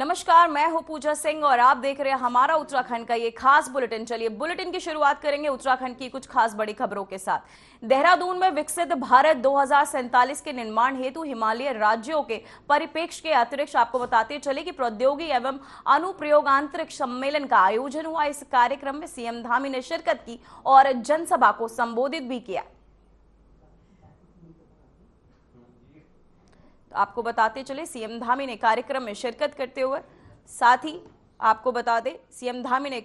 नमस्कार, मैं हूं पूजा सिंह और आप देख रहे हैं हमारा उत्तराखंड का ये खास बुलेटिन। चलिए बुलेटिन की शुरुआत करेंगे उत्तराखंड की कुछ खास बड़ी खबरों के साथ। देहरादून में विकसित भारत 2047 के निर्माण हेतु हिमालय राज्यों के परिप्रेक्ष्य के अतिरिक्त आपको बताते चले कि प्रौद्योगिकी एवं अनुप्रयोग अंतरिक्ष सम्मेलन का आयोजन हुआ। इस कार्यक्रम में सीएम धामी ने शिरकत की और जनसभा को संबोधित भी किया। तो आपको बताते चले सीएम धामी ने कार्यक्रम में शिरकत करते हुए, साथ ही आपको बता दें सीएम धामी ने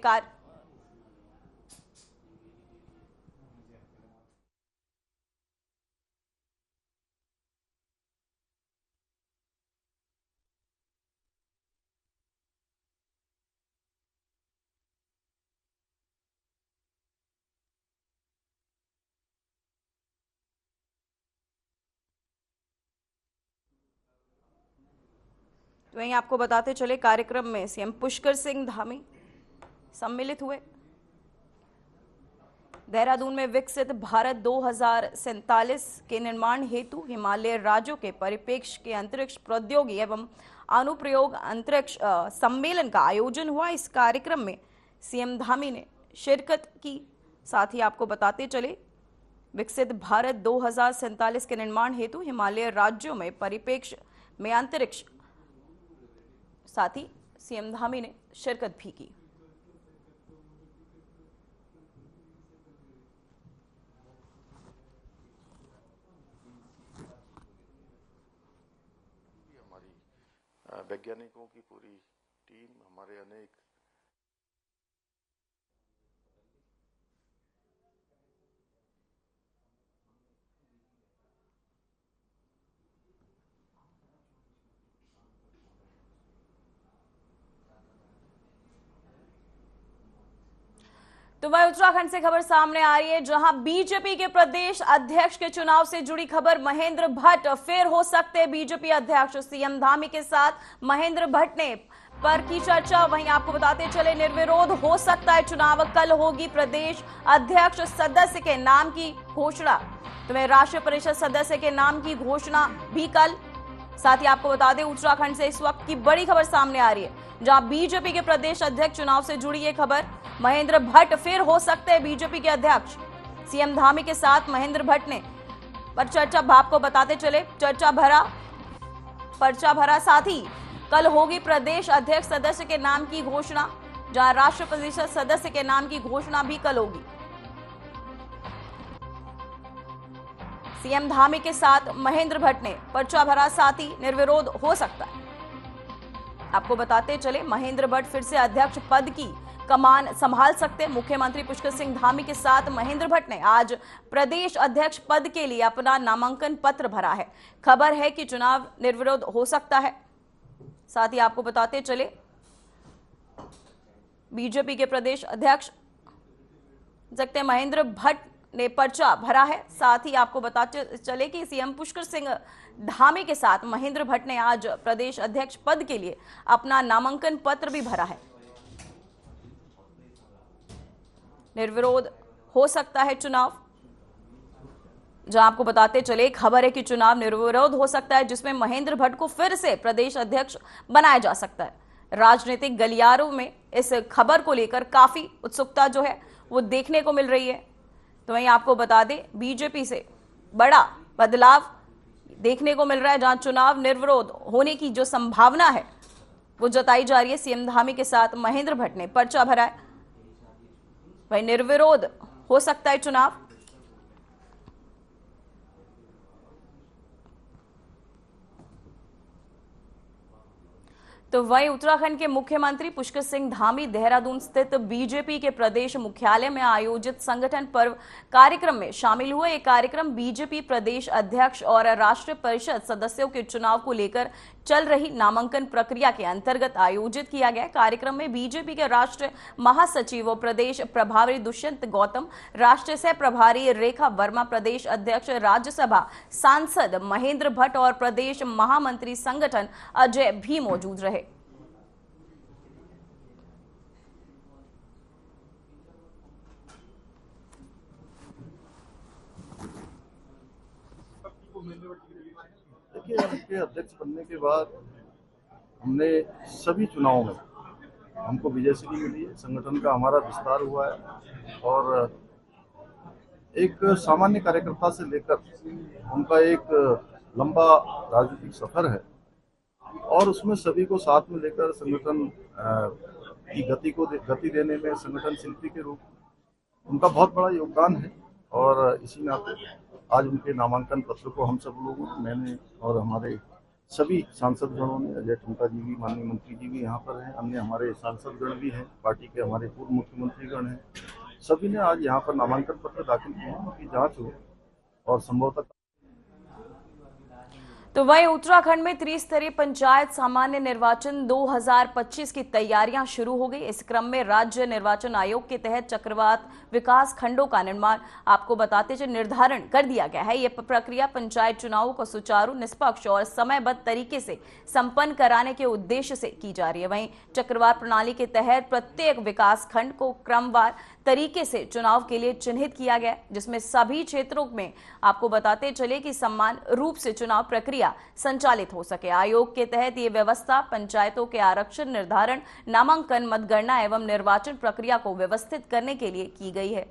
तो वहीं आपको बताते चले कार्यक्रम में सीएम पुष्कर सिंह धामी सम्मिलित हुए। देहरादून में विकसित भारत 2047 के निर्माण हेतु हिमालय राज्यों के परिप्रेक्ष्य के अंतरिक्ष प्रौद्योगिकी एवं अनुप्रयोग अंतरिक्ष सम्मेलन का आयोजन हुआ। इस कार्यक्रम में सीएम धामी ने शिरकत की। साथ ही आपको बताते चले विकसित भारत 2047 के निर्माण हेतु हिमालय राज्यों में परिप्रेक्ष्य में अंतरिक्ष, साथ ही सीएम धामी ने शिरकत भी की। हमारी वैज्ञानिकों की पूरी टीम, हमारे अनेक तो वह उत्तराखंड से खबर सामने आ रही है, जहां बीजेपी के प्रदेश अध्यक्ष के चुनाव से जुड़ी खबर। महेंद्र भट्ट फिर हो सकते हैं बीजेपी अध्यक्ष। सीएम धामी के साथ महेंद्र भट्ट ने पर की चर्चा। वहीं आपको बताते चले निर्विरोध हो सकता है चुनाव। कल होगी प्रदेश अध्यक्ष सदस्य के नाम की घोषणा। तो वह राष्ट्रीय परिषद सदस्य के नाम की घोषणा भी कल। साथ ही आपको बता दें उत्तराखंड से इस वक्त की बड़ी खबर सामने आ रही है, जहां बीजेपी के प्रदेश अध्यक्ष चुनाव से जुड़ी ये खबर। महेंद्र भट्ट फिर हो सकते हैं बीजेपी के अध्यक्ष। सीएम धामी के साथ महेंद्र भट्ट ने पर चर्चा, आपको बताते चले पर्चा भरा। साथ ही कल होगी प्रदेश अध्यक्ष सदस्य के नाम की घोषणा, जहां राष्ट्रीय परिषद सदस्य के नाम की घोषणा भी कल होगी। सीएम धामी के साथ महेंद्र भट्ट ने पर्चा भरा, साथ ही निर्विरोध हो सकता है। आपको बताते चले महेंद्र भट्ट फिर से अध्यक्ष पद की कमान संभाल सकते हैं। मुख्यमंत्री पुष्कर सिंह धामी के साथ महेंद्र भट्ट ने आज प्रदेश अध्यक्ष पद के लिए अपना नामांकन पत्र भरा है। खबर है कि चुनाव निर्विरोध हो सकता है। साथ ही आपको बताते चले बीजेपी के प्रदेश अध्यक्ष महेंद्र भट्ट ने पर्चा भरा है। साथ ही आपको बताते चले कि सीएम पुष्कर सिंह धामी के साथ महेंद्र भट्ट ने आज प्रदेश अध्यक्ष पद के लिए अपना नामांकन पत्र भी भरा है। निर्विरोध हो सकता है चुनाव, जहां आपको बताते चले खबर है कि चुनाव निर्विरोध हो सकता है, जिसमें महेंद्र भट्ट को फिर से प्रदेश अध्यक्ष बनाया जा सकता है। राजनीतिक गलियारों में इस खबर को लेकर काफी उत्सुकता जो है वो देखने को मिल रही है। तो वहीं आपको बता दें बीजेपी से बड़ा बदलाव देखने को मिल रहा है, जहां चुनाव निर्विरोध होने की जो संभावना है वो जताई जा रही है। सीएम धामी के साथ महेंद्र भट्ट ने पर्चा भरा है, वही निर्विरोध हो सकता है चुनाव। तो वहीं उत्तराखंड के मुख्यमंत्री पुष्कर सिंह धामी देहरादून स्थित बीजेपी के प्रदेश मुख्यालय में आयोजित संगठन पर्व कार्यक्रम में शामिल हुए। एक कार्यक्रम बीजेपी प्रदेश अध्यक्ष और राष्ट्रीय परिषद सदस्यों के चुनाव को लेकर चल रही नामांकन प्रक्रिया के अंतर्गत आयोजित किया गया। कार्यक्रम में बीजेपी के राष्ट्रीय महासचिव व प्रदेश प्रभारी दुष्यंत गौतम, राष्ट्रीय सह प्रभारी रेखा वर्मा, प्रदेश अध्यक्ष राज्यसभा सांसद महेंद्र भट्ट और प्रदेश महामंत्री संगठन अजय भी मौजूद रहे। देखिए, आपके अध्यक्ष बनने के बाद हमने सभी चुनावों में हमको विजय मिली है। संगठन का हमारा विस्तार हुआ है और एक सामान्य कार्यकर्ता से लेकर उनका एक लंबा राजनीतिक सफर है और उसमें सभी को साथ में लेकर संगठन की गति देने में संगठन शिल्पी के रूप उनका बहुत बड़ा योगदान है और इसी नाते आज उनके नामांकन पत्र को हम सब लोगों मैंने और हमारे सभी सांसद गणों ने, अजय टुमका जी भी, माननीय मंत्री जी भी यहाँ पर हैं, अन्य हमारे सांसद गण भी हैं, पार्टी के हमारे पूर्व मुख्यमंत्री गण हैं, सभी ने आज यहाँ पर नामांकन पत्र दाखिल किए हैं। उनकी जांच हो और संभवतः तो वहीं उत्तराखंड में त्रिस्तरीय पंचायत सामान्य निर्वाचन 2025 की तैयारियां शुरू हो गई। इस क्रम में राज्य निर्वाचन आयोग के तहत चक्रवात विकास खंडों का निर्माण आपको बताते चले निर्धारण कर दिया गया है। यह प्रक्रिया पंचायत चुनावों को सुचारू, निष्पक्ष और समयबद्ध तरीके से संपन्न कराने के उद्देश्य से की जा रही है। वहीं चक्रवात प्रणाली के तहत प्रत्येक विकास खंड को क्रमवार तरीके से चुनाव के लिए चिन्हित किया गया, जिसमें सभी क्षेत्रों में आपको बताते चले कि समान रूप से चुनाव प्रक्रिया संचालित हो सके। आयोग के तहत ये व्यवस्था पंचायतों के आरक्षण निर्धारण, नामांकन, मतगणना एवं निर्वाचन प्रक्रिया को व्यवस्थित करने के लिए की गई है।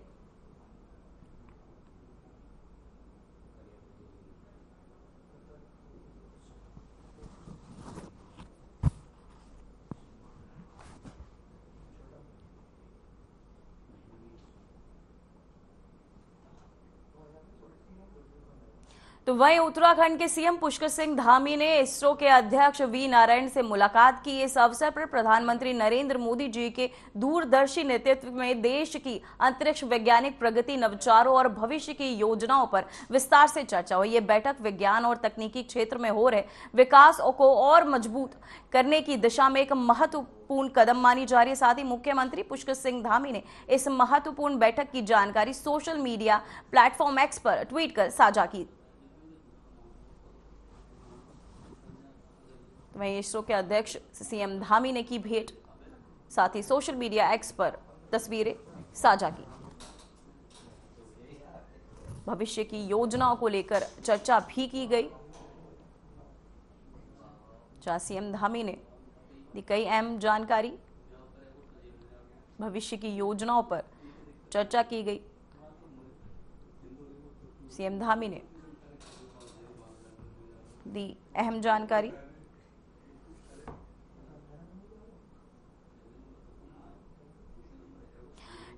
तो वहीं उत्तराखंड के सीएम पुष्कर सिंह धामी ने इसरो के अध्यक्ष वी नारायण से मुलाकात की। इस अवसर पर प्रधानमंत्री नरेंद्र मोदी जी के दूरदर्शी नेतृत्व में देश की अंतरिक्ष वैज्ञानिक प्रगति, नवाचारों और भविष्य की योजनाओं पर विस्तार से चर्चा हुई। ये बैठक विज्ञान और तकनीकी क्षेत्र में हो रहे विकास को और मजबूत करने की दिशा में एक महत्वपूर्ण कदम मानी जा रही है। साथ ही मुख्यमंत्री पुष्कर सिंह धामी ने इस महत्वपूर्ण बैठक की जानकारी सोशल मीडिया प्लेटफॉर्म एक्स पर ट्वीट कर साझा की। वहीं इसरो के अध्यक्ष सीएम धामी ने की भेंट, साथ ही सोशल मीडिया एक्स पर तस्वीरें साझा की। भविष्य की योजनाओं को लेकर चर्चा भी की गई, जहां सीएम धामी ने दी कई अहम जानकारी। भविष्य की योजनाओं पर चर्चा की गई। सीएम धामी ने दी अहम जानकारी।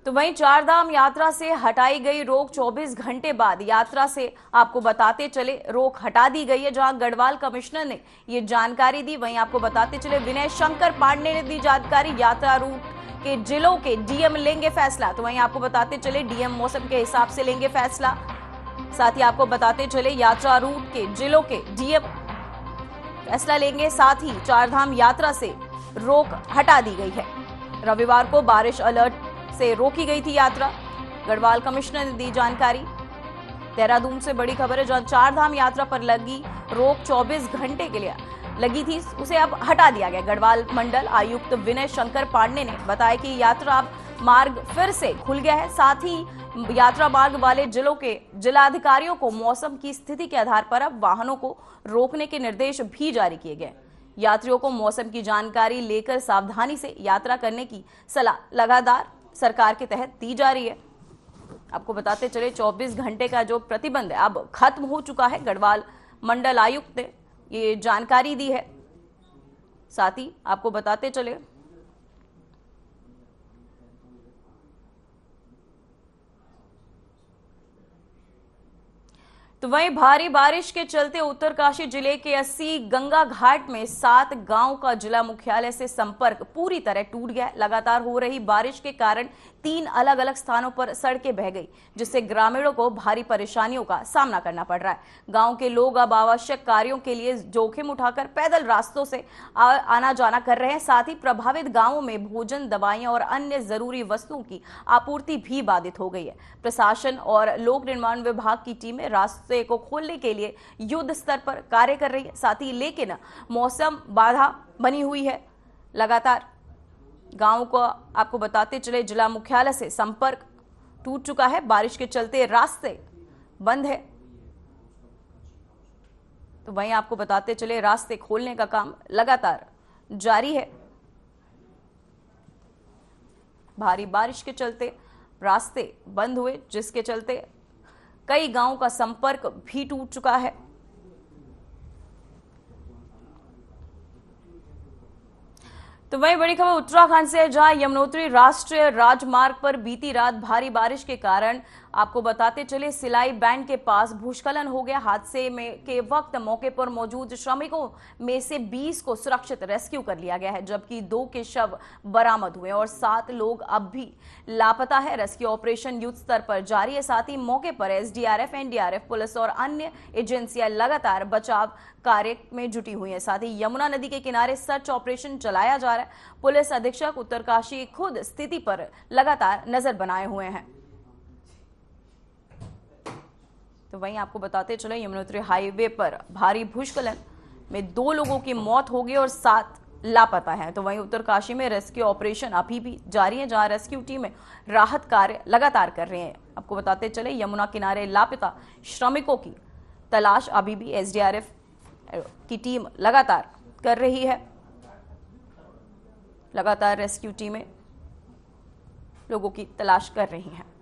तो वहीं चारधाम यात्रा से हटाई गई रोक 24 घंटे बाद यात्रा से आपको बताते चले रोक हटा दी गई है, जहां गढ़वाल कमिश्नर ने ये जानकारी दी। वहीं आपको बताते चले विनय शंकर पांडे ने दी जानकारी। यात्रा रूट के जिलों के डीएम लेंगे फैसला। तो वहीं आपको बताते चले डीएम मौसम के हिसाब से लेंगे फैसला। साथ ही आपको बताते चले यात्रा रूट के जिलों के डीएम फैसला लेंगे। साथ ही चारधाम यात्रा से रोक हटा दी गई है। रविवार को बारिश अलर्ट से रोकी गई थी यात्रा, गढ़वाल कमिश्नर ने दी जानकारी। देहरादून से बड़ी खबर है, जहां चारधाम यात्रा पर लगी रोक 24 घंटे के लिए लगी थी, उसे अब हटा दिया गया। गढ़वाल मंडल आयुक्त विनय शंकर पांडे ने बताया कि यात्रा मार्ग फिर से खुल गया है। साथ ही यात्रा मार्ग वाले जिलों के जिलाधिकारियों को मौसम की स्थिति के आधार पर अब वाहनों को रोकने के निर्देश भी जारी किए गए। यात्रियों को मौसम की जानकारी लेकर सावधानी से यात्रा करने की सलाह लगातार सरकार के तहत दी जा रही है। आपको बताते चले 24 घंटे का जो प्रतिबंध है अब खत्म हो चुका है। गढ़वाल मंडल आयुक्त ने ये जानकारी दी है। साथ ही आपको बताते चले तो वहीं भारी बारिश के चलते उत्तरकाशी जिले के 80 गंगा घाट में 7 गांव का जिला मुख्यालय से संपर्क पूरी तरह टूट गया। लगातार हो रही बारिश के कारण 3 अलग अलग स्थानों पर सड़कें बह गई, जिससे ग्रामीणों को भारी परेशानियों का सामना करना पड़ रहा है। गांव के लोग अब आवश्यक कार्यों के लिए जोखिम उठाकर पैदल रास्तों से आना जाना कर रहे हैं। साथ ही प्रभावित गांवों में भोजन, दवाइयां और अन्य जरूरी वस्तुओं की आपूर्ति भी बाधित हो गई है। प्रशासन और लोक निर्माण विभाग की टीमें रास्ते को खोलने के लिए युद्ध स्तर पर कार्य कर रही है। साथ ही लेकिन मौसम बाधा बनी हुई है। लगातार गांव को आपको बताते चले जिला मुख्यालय से संपर्क टूट चुका है। बारिश के चलते रास्ते बंद है। तो वहीं आपको बताते चले रास्ते खोलने का काम लगातार जारी है। भारी बारिश के चलते रास्ते बंद हुए, जिसके चलते कई गांवों का संपर्क भी टूट चुका है। तो वही बड़ी खबर उत्तराखंड से है, जहां यमुनोत्री राष्ट्रीय राजमार्ग पर बीती रात भारी बारिश के कारण आपको बताते चले सिलाई बैंड के पास भूस्खलन हो गया। हादसे में के वक्त मौके पर मौजूद श्रमिकों में से 20 को सुरक्षित रेस्क्यू कर लिया गया है, जबकि 2 के शव बरामद हुए और 7 लोग अब भी लापता है। रेस्क्यू ऑपरेशन युद्ध स्तर पर जारी है। साथ ही मौके पर एसडीआरएफ, एनडीआरएफ, पुलिस और अन्य एजेंसियां लगातार बचाव कार्य में जुटी हुई है। साथ ही यमुना नदी के किनारे सर्च ऑपरेशन चलाया जा रहा है। पुलिस अधीक्षक उत्तरकाशी खुद स्थिति पर लगातार नजर बनाए हुए हैं। तो वहीं आपको बताते चले यमुनोत्री हाईवे पर भारी भूस्खलन में 2 लोगों की मौत हो गई और 7 लापता है। तो वहीं उत्तरकाशी में रेस्क्यू ऑपरेशन अभी भी जारी है, जहां रेस्क्यू टीमें राहत कार्य लगातार कर रही हैं। आपको बताते चले यमुना किनारे लापता श्रमिकों की तलाश अभी भी एसडीआरएफ की टीम लगातार कर रही है। लगातार रेस्क्यू टीमें लोगों की तलाश कर रही हैं।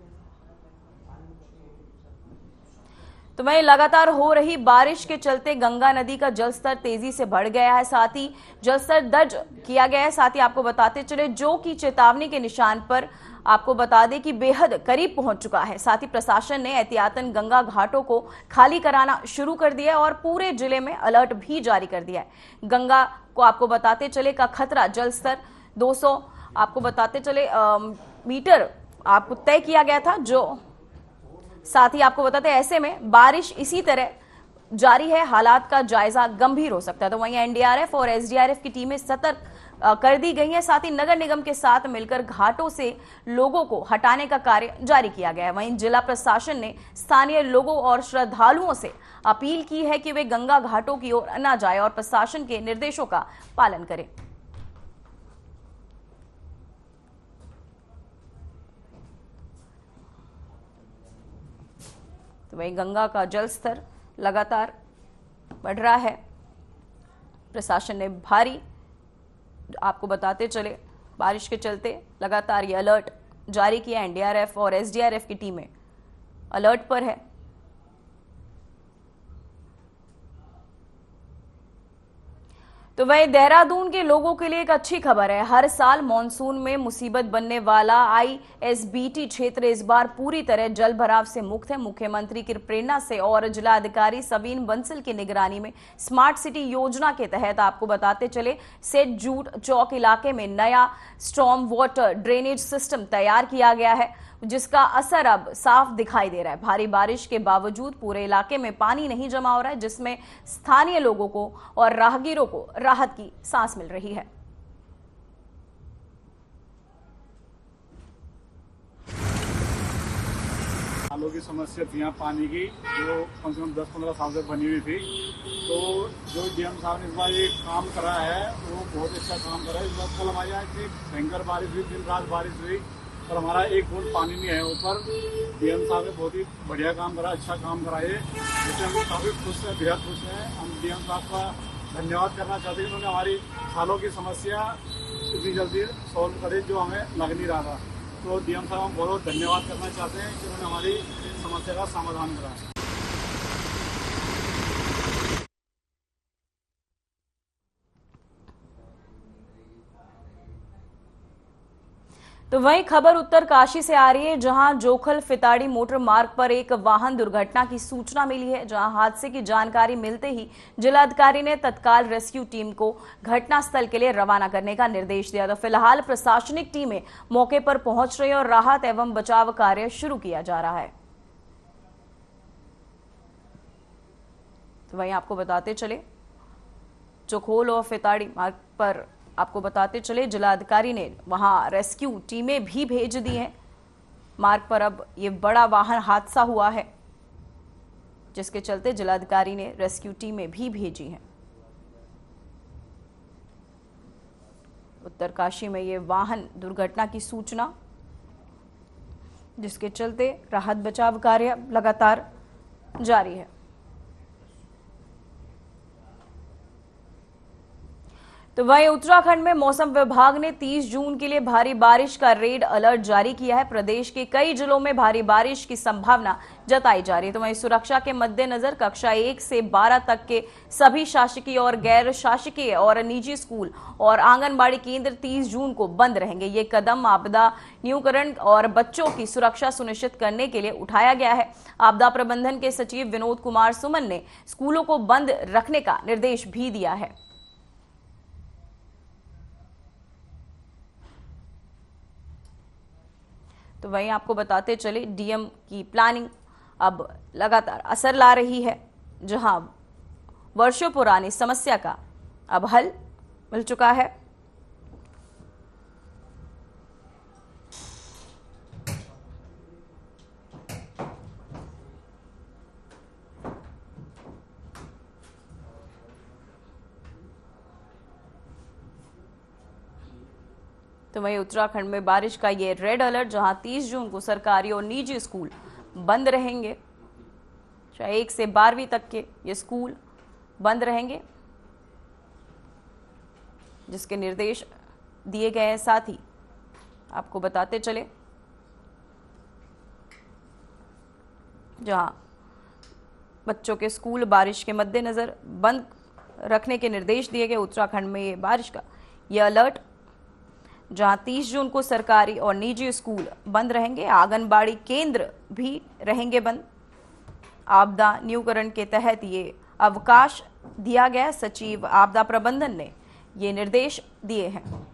तो वहीं लगातार हो रही बारिश के चलते गंगा नदी का जलस्तर तेजी से बढ़ गया है। साथ ही जलस्तर दर्ज किया गया है। साथ ही आपको बताते चले जो कि चेतावनी के निशान पर आपको बता दें कि बेहद करीब पहुंच चुका है। साथ ही प्रशासन ने एहतियातन गंगा घाटों को खाली कराना शुरू कर दिया है और पूरे जिले में अलर्ट भी जारी कर दिया है। गंगा को आपको बताते चले का खतरा जलस्तर 200 आपको बताते चले मीटर आपको तय किया गया था। जो साथ ही आपको बताते हैं ऐसे में बारिश इसी तरह जारी है, हालात का जायजा गंभीर हो सकता है। तो वहीं एनडीआरएफ और एसडीआरएफ की टीमें सतर्क कर दी गई हैं। साथ ही नगर निगम के साथ मिलकर घाटों से लोगों को हटाने का कार्य जारी किया गया है। वहीं जिला प्रशासन ने स्थानीय लोगों और श्रद्धालुओं से अपील की है कि वे गंगा घाटों की ओर न जाए और प्रशासन के निर्देशों का पालन करें। तो वहीं गंगा का जल स्तर लगातार बढ़ रहा है। प्रशासन ने भारी आपको बताते चले बारिश के चलते लगातार ये अलर्ट जारी किया। एनडीआरएफ और एसडीआरएफ की टीमें अलर्ट पर है। तो वहीं देहरादून के लोगों के लिए एक अच्छी खबर है। हर साल मॉनसून में मुसीबत बनने वाला आईएसबीटी क्षेत्र इस बार पूरी तरह जल भराव से मुक्त है। मुख्यमंत्री की प्रेरणा से और जिलाधिकारी सबीन बंसल की निगरानी में स्मार्ट सिटी योजना के तहत आपको बताते चले सेठ जूट चौक इलाके में नया स्टॉर्म वाटर ड्रेनेज सिस्टम तैयार किया गया है, जिसका असर अब साफ दिखाई दे रहा है। भारी बारिश के बावजूद पूरे इलाके में पानी नहीं जमा हो रहा है, जिसमें स्थानीय लोगों को और राहगीरों को राहत की सांस मिल रही है। सालों की समस्या थी यहाँ पानी की, जो कम से कम 10-15 साल से बनी हुई थी। तो जो डीएम साहब ने इस बार ये काम करा है वो बहुत अच्छा काम करा है। इस बार कल हमारे यहाँ इतनी भयंकर बारिश हुई, दिन रात बारिश हुई और हमारा एक फुट पानी नहीं है ऊपर। डीएम साहब ने बहुत ही बढ़िया काम करा, अच्छा काम करा है, जिससे हम काफ़ी खुश हैं, बेहद खुश हैं। हम डीएम साहब का धन्यवाद करना चाहते हैं। उन्होंने हमारी सालों की समस्या इतनी जल्दी सॉल्व करे जो हमें लग नहीं रहा था। तो डीएम साहब हम बहुत धन्यवाद करना चाहते हैं कि उन्होंने हमारी समस्या का समाधान करा। तो वहीं खबर उत्तरकाशी से आ रही है, जहां जोखल फिताड़ी मोटर मार्ग पर एक वाहन दुर्घटना की सूचना मिली है। जहां हादसे की जानकारी मिलते ही जिलाधिकारी ने तत्काल रेस्क्यू टीम को घटनास्थल के लिए रवाना करने का निर्देश दिया। तो फिलहाल प्रशासनिक टीमें मौके पर पहुंच रही है और राहत एवं बचाव कार्य शुरू किया जा रहा है। तो वहीं आपको बताते चले जोखोल और फिताड़ी मार्ग पर आपको बताते चले जिलाधिकारी ने वहां रेस्क्यू टीमें भी भेज दी हैं। मार्ग पर अब ये बड़ा वाहन हादसा हुआ है, जिसके चलते जिलाधिकारी ने रेस्क्यू टीमें भी भेजी हैं। उत्तरकाशी में ये वाहन दुर्घटना की सूचना, जिसके चलते राहत बचाव कार्य लगातार जारी है। तो वहीं उत्तराखंड में मौसम विभाग ने 30 जून के लिए भारी बारिश का रेड अलर्ट जारी किया है। प्रदेश के कई जिलों में भारी बारिश की संभावना जताई जा रही है। तो वहीं सुरक्षा के मद्देनजर कक्षा 1 से 12 तक के सभी शासकीय और गैर शासकीय और निजी स्कूल और आंगनबाड़ी केंद्र 30 जून को बंद रहेंगे। ये कदम आपदा न्यूनीकरण और बच्चों की सुरक्षा सुनिश्चित करने के लिए उठाया गया है। आपदा प्रबंधन के सचिव विनोद कुमार सुमन ने स्कूलों को बंद रखने का निर्देश भी दिया है। तो वहीं आपको बताते चले डीएम की प्लानिंग अब लगातार असर ला रही है, जहां वर्षों पुरानी समस्या का अब हल मिल चुका है। तो वहीं उत्तराखंड में बारिश का ये रेड अलर्ट, जहां 30 जून को सरकारी और निजी स्कूल बंद रहेंगे। चाहे 1 से 12वीं तक के ये स्कूल बंद रहेंगे, जिसके निर्देश दिए गए हैं। साथ ही आपको बताते चले जहां बच्चों के स्कूल बारिश के मद्देनजर बंद रखने के निर्देश दिए गए। उत्तराखंड में ये बारिश का यह अलर्ट, जहां 30 जून को सरकारी और निजी स्कूल बंद रहेंगे, आंगनबाड़ी केंद्र भी रहेंगे बंद। आपदा न्यूनीकरण के तहत ये अवकाश दिया गया। सचिव आपदा प्रबंधन ने ये निर्देश दिए हैं।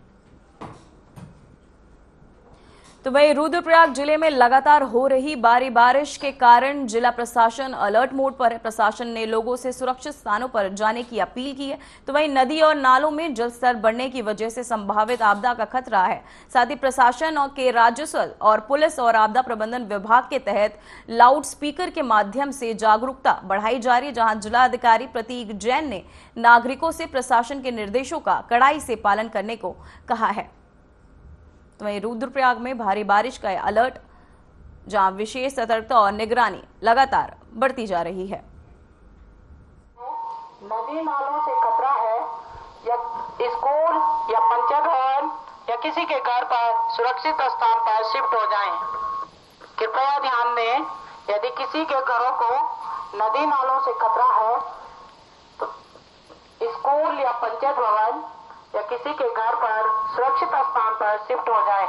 तो वहीं रुद्रप्रयाग जिले में लगातार हो रही भारी बारिश के कारण जिला प्रशासन अलर्ट मोड पर है। प्रशासन ने लोगों से सुरक्षित स्थानों पर जाने की अपील की है। तो वहीं नदी और नालों में जलस्तर बढ़ने की वजह से संभावित आपदा का खतरा है। साथ ही प्रशासन और के राजस्व और पुलिस और आपदा प्रबंधन विभाग के तहत लाउड स्पीकर के माध्यम से जागरूकता बढ़ाई जा रही है, जहां जिला अधिकारी प्रतीक जैन ने नागरिकों से प्रशासन के निर्देशों का कड़ाई से पालन करने को कहा है। तो वहीं रुद्रप्रयाग में भारी बारिश का अलर्ट, जहां विशेष सतर्कता और निगरानी लगातार बढ़ती जा रही है। नदी नालों से खतरा है, या स्कूल या पंचायत भवन या किसी के घर पर सुरक्षित स्थान पर शिफ्ट हो जाएं। कृपया ध्यान दें, यदि किसी के घरों को नदी नालों से खतरा है तो स्कूल या पंचायत भवन या किसी के घर पर सुरक्षित स्थान पर शिफ्ट हो जाए।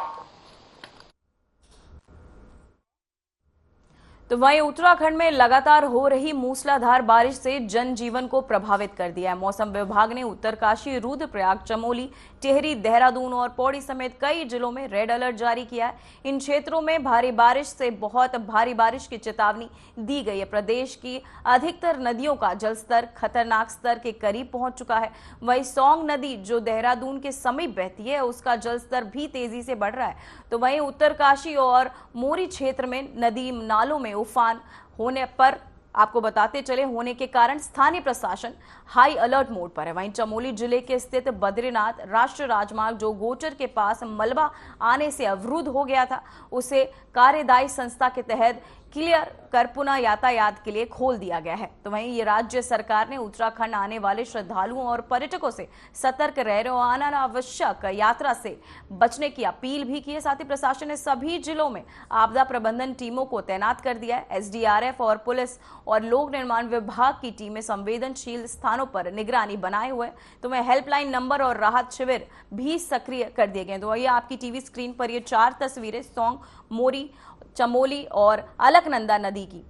तो वहीं उत्तराखंड में लगातार हो रही मूसलाधार बारिश से जनजीवन को प्रभावित कर दिया है। मौसम विभाग ने उत्तरकाशी, रुद्रप्रयाग, चमोली, टिहरी, देहरादून और पौड़ी समेत कई जिलों में रेड अलर्ट जारी किया है। इन क्षेत्रों में भारी बारिश से बहुत भारी बारिश की चेतावनी दी गई है। प्रदेश की अधिकतर नदियों का जलस्तर खतरनाक स्तर के करीब पहुंच चुका है। वहीं सौंग नदी जो देहरादून के समीप बहती है, उसका जलस्तर भी तेजी से बढ़ रहा है। तो वहीं उत्तरकाशी और मोरी क्षेत्र में नदी नालों में उफान होने पर आपको बताते चले होने के कारण स्थानीय प्रशासन हाई अलर्ट मोड पर है। वहीं चमोली जिले के स्थित बद्रीनाथ राष्ट्रीय राजमार्ग जो गोचर के पास मलबा आने से अवरुद्ध हो गया था, उसे कार्यदायी संस्था के तहत क्लियर कर पुनः यातायात के लिए खोल दिया गया है। तो वहीं ये राज्य सरकार ने उत्तराखंड आने वाले श्रद्धालुओं और पर्यटकों से सतर्क रह रहे और अनावश्यक यात्रा से बचने की अपील भी की है। साथ ही प्रशासन ने सभी जिलों में आपदा प्रबंधन टीमों को तैनात कर दिया है। एसडीआरएफ और पुलिस और लोक निर्माण विभाग की टीमें संवेदनशील स्थानों पर निगरानी बनाए हुए। तो वह हेल्पलाइन नंबर और राहत शिविर भी सक्रिय कर दिए गए। तो ये आपकी टीवी स्क्रीन पर ये 4 तस्वीरें सौंग, मोरी, चमोली और अलकनंदा नदी की,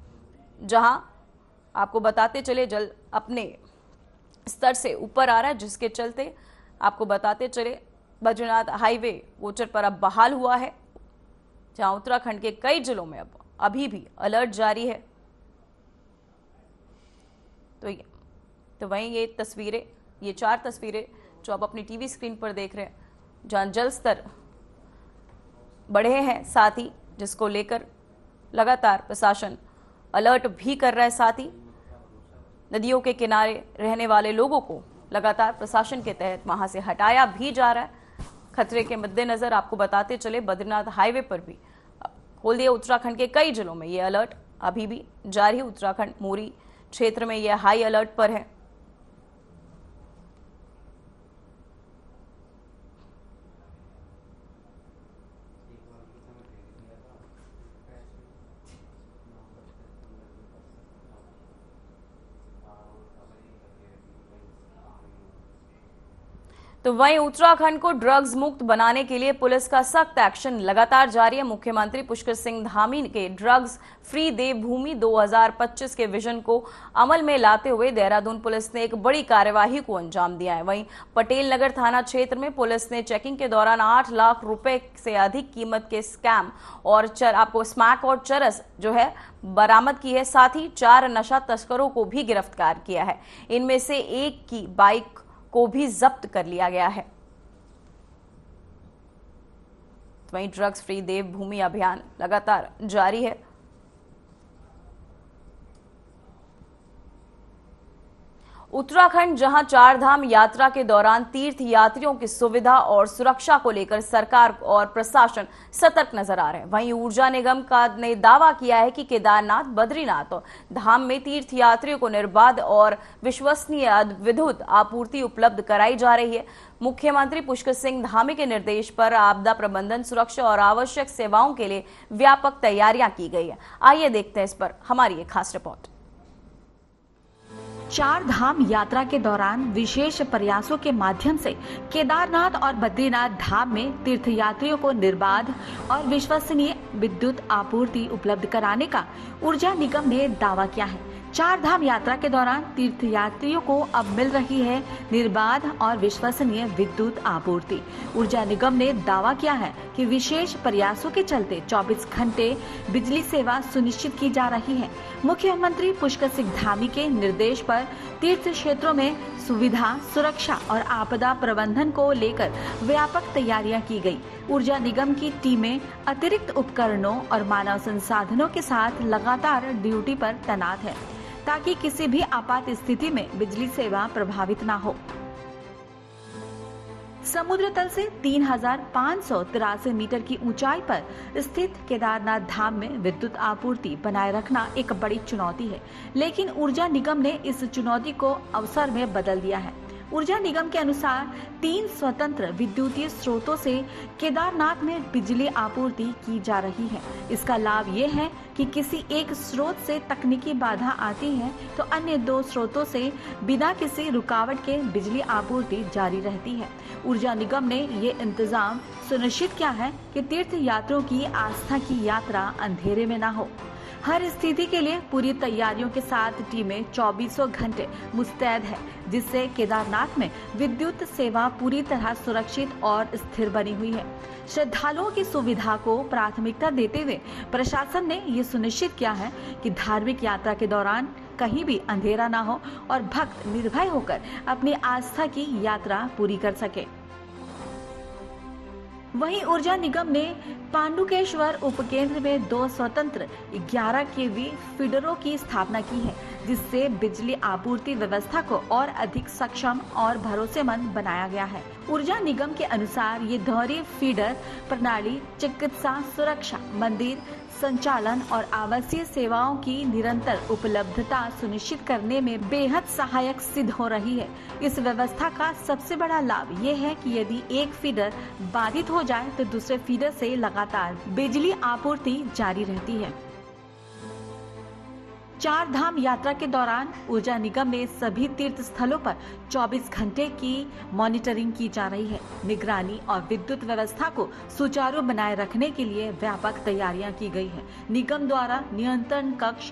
जहां आपको बताते चले जल अपने स्तर से ऊपर आ रहा है, जिसके चलते आपको बताते चले बद्रीनाथ हाईवे गोचर पर अब बहाल हुआ है, जहां उत्तराखंड के कई जिलों में अब अभी भी अलर्ट जारी है। तो वहीं ये तस्वीरें, ये 4 तस्वीरें जो आप अपनी टीवी स्क्रीन पर देख रहे हैं, जहां जल स्तर बढ़े हैं, साथ ही जिसको लेकर लगातार प्रशासन अलर्ट भी कर रहा है। साथ ही नदियों के किनारे रहने वाले लोगों को लगातार प्रशासन के तहत वहां से हटाया भी जा रहा है। खतरे के मद्देनजर आपको बताते चले बद्रीनाथ हाईवे पर भी खोल दिया। उत्तराखंड के कई जिलों में यह अलर्ट अभी भी जारी। उत्तराखंड मोरी क्षेत्र में यह हाई अलर्ट पर है। तो वहीं उत्तराखंड को ड्रग्स मुक्त बनाने के लिए पुलिस का सख्त एक्शन लगातार जारी है। मुख्यमंत्री पुष्कर सिंह धामी के ड्रग्स फ्री देवभूमि 2025 के विजन को अमल में लाते हुए देहरादून पुलिस ने एक बड़ी कार्यवाही को अंजाम दिया है। वहीं पटेल नगर थाना क्षेत्र में पुलिस ने चेकिंग के दौरान 8 लाख रुपए से अधिक कीमत के स्कैम और आपको स्मैक और चरस जो है बरामद की है। साथ ही 4 नशा तस्करों को भी गिरफ्तार किया है। इनमें से एक की बाइक को भी जब्त कर लिया गया है। वहीं ड्रग्स फ्री देवभूमि अभियान लगातार जारी है। उत्तराखंड जहां 4 धाम यात्रा के दौरान तीर्थ यात्रियों की सुविधा और सुरक्षा को लेकर सरकार और प्रशासन सतर्क नजर आ रहे हैं, वहीं ऊर्जा निगम ने दावा किया है कि केदारनाथ, बद्रीनाथ धाम में तीर्थ यात्रियों को निर्बाध और विश्वसनीय विद्युत आपूर्ति उपलब्ध कराई जा रही है। मुख्यमंत्री पुष्कर सिंह धामी के निर्देश पर आपदा प्रबंधन, सुरक्षा और आवश्यक सेवाओं के लिए व्यापक तैयारियां की गई है। आइए देखते हैं इस पर हमारी एक खास रिपोर्ट। 4 धाम यात्रा के दौरान विशेष प्रयासों के माध्यम से केदारनाथ और बद्रीनाथ धाम में तीर्थयात्रियों को निर्बाध और विश्वसनीय विद्युत आपूर्ति उपलब्ध कराने का ऊर्जा निगम ने दावा किया है। 4 धाम यात्रा के दौरान तीर्थयात्रियों को अब मिल रही है निर्बाध और विश्वसनीय विद्युत आपूर्ति। ऊर्जा निगम ने दावा किया है कि विशेष प्रयासों के चलते 24 घंटे बिजली सेवा सुनिश्चित की जा रही है। मुख्यमंत्री पुष्कर सिंह धामी के निर्देश पर तीर्थ क्षेत्रों में सुविधा, सुरक्षा और आपदा प्रबंधन को लेकर व्यापक तैयारियां की गई। ऊर्जा निगम की टीमें अतिरिक्त उपकरणों और मानव संसाधनों के साथ लगातार ड्यूटी पर तैनात है ताकि किसी भी आपात स्थिति में बिजली सेवा प्रभावित न हो। समुद्र तल से 3583 मीटर की ऊंचाई पर स्थित केदारनाथ धाम में विद्युत आपूर्ति बनाए रखना एक बड़ी चुनौती है, लेकिन ऊर्जा निगम ने इस चुनौती को अवसर में बदल दिया है। ऊर्जा निगम के अनुसार 3 स्वतंत्र विद्युतीय स्रोतों से केदारनाथ में बिजली आपूर्ति की जा रही है। इसका लाभ ये है कि किसी एक स्रोत से तकनीकी बाधा आती है तो अन्य 2 स्रोतों से बिना किसी रुकावट के बिजली आपूर्ति जारी रहती है। ऊर्जा निगम ने ये इंतजाम सुनिश्चित किया है कि तीर्थ यात्रियों की आस्था की यात्रा अंधेरे में न हो। हर स्थिति के लिए पूरी तैयारियों के साथ टीमें 24 घंटे मुस्तैद है, जिससे केदारनाथ में विद्युत सेवा पूरी तरह सुरक्षित और स्थिर बनी हुई है। श्रद्धालुओं की सुविधा को प्राथमिकता देते हुए प्रशासन ने ये सुनिश्चित किया है कि धार्मिक यात्रा के दौरान कहीं भी अंधेरा न हो और भक्त निर्भय होकर अपनी आस्था की यात्रा पूरी कर सके। वहीं ऊर्जा निगम ने पांडुकेश्वर उपकेंद्र में 2 स्वतंत्र 11 केवी फीडरों की स्थापना की है, जिससे बिजली आपूर्ति व्यवस्था को और अधिक सक्षम और भरोसेमंद बनाया गया है। ऊर्जा निगम के अनुसार ये दोहरी फीडर प्रणाली चिकित्सा, सुरक्षा, मंदिर संचालन और आवासीय सेवाओं की निरंतर उपलब्धता सुनिश्चित करने में बेहद सहायक सिद्ध हो रही है। इस व्यवस्था का सबसे बड़ा लाभ ये है कि यदि एक फीडर बाधित हो जाए तो दूसरे फीडर से लगातार बिजली आपूर्ति जारी रहती है। 4 धाम यात्रा के दौरान ऊर्जा निगम ने सभी तीर्थ स्थलों पर 24 घंटे की मॉनिटरिंग की जा रही है। निगरानी और विद्युत व्यवस्था को सुचारू बनाए रखने के लिए व्यापक तैयारियां की गई है। निगम द्वारा नियंत्रण कक्ष,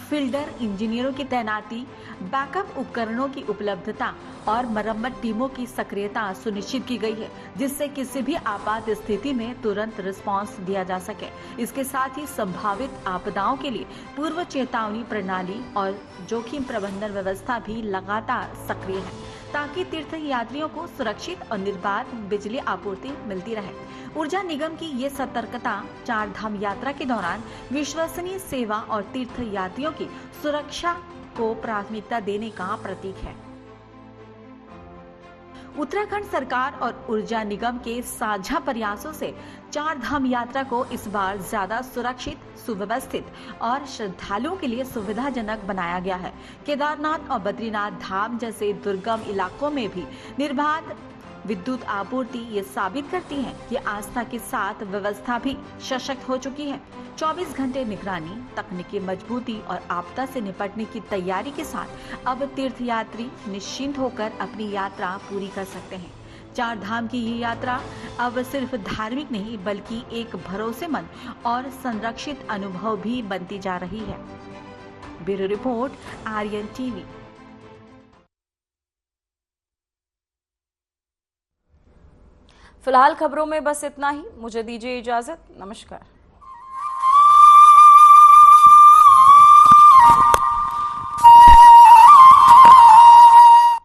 फील्डर इंजीनियरों की तैनाती, बैकअप उपकरणों की उपलब्धता और मरम्मत टीमों की सक्रियता सुनिश्चित की गई है, जिससे किसी भी आपात स्थिति में तुरंत रिस्पांस दिया जा सके। इसके साथ ही संभावित आपदाओं के लिए पूर्व चेतावनी प्रणाली और जोखिम प्रबंधन व्यवस्था भी लगातार सक्रिय है, ताकि तीर्थ यात्रियों को सुरक्षित और निर्बाध बिजली आपूर्ति मिलती रहे। ऊर्जा निगम की ये सतर्कता 4 धाम यात्रा के दौरान विश्वसनीय सेवा और तीर्थ यात्रियों की सुरक्षा को प्राथमिकता देने का प्रतीक है। उत्तराखंड सरकार और ऊर्जा निगम के साझा प्रयासों से 4 धाम यात्रा को इस बार ज्यादा सुरक्षित, सुव्यवस्थित और श्रद्धालुओं के लिए सुविधाजनक बनाया गया है। केदारनाथ और बद्रीनाथ धाम जैसे दुर्गम इलाकों में भी निर्बाध विद्युत आपूर्ति ये साबित करती है कि आस्था के साथ व्यवस्था भी सशक्त हो चुकी है। 24 घंटे निगरानी, तकनीकी मजबूती और आपदा से निपटने की तैयारी के साथ अब तीर्थयात्री निश्चिंत होकर अपनी यात्रा पूरी कर सकते हैं। चार धाम की ये यात्रा अब सिर्फ धार्मिक नहीं बल्कि एक भरोसेमंद और संरक्षित अनुभव भी बनती जा रही है। Bureau report, Aryan TV. फिलहाल खबरों में बस इतना ही। मुझे दीजिए इजाजत। नमस्कार।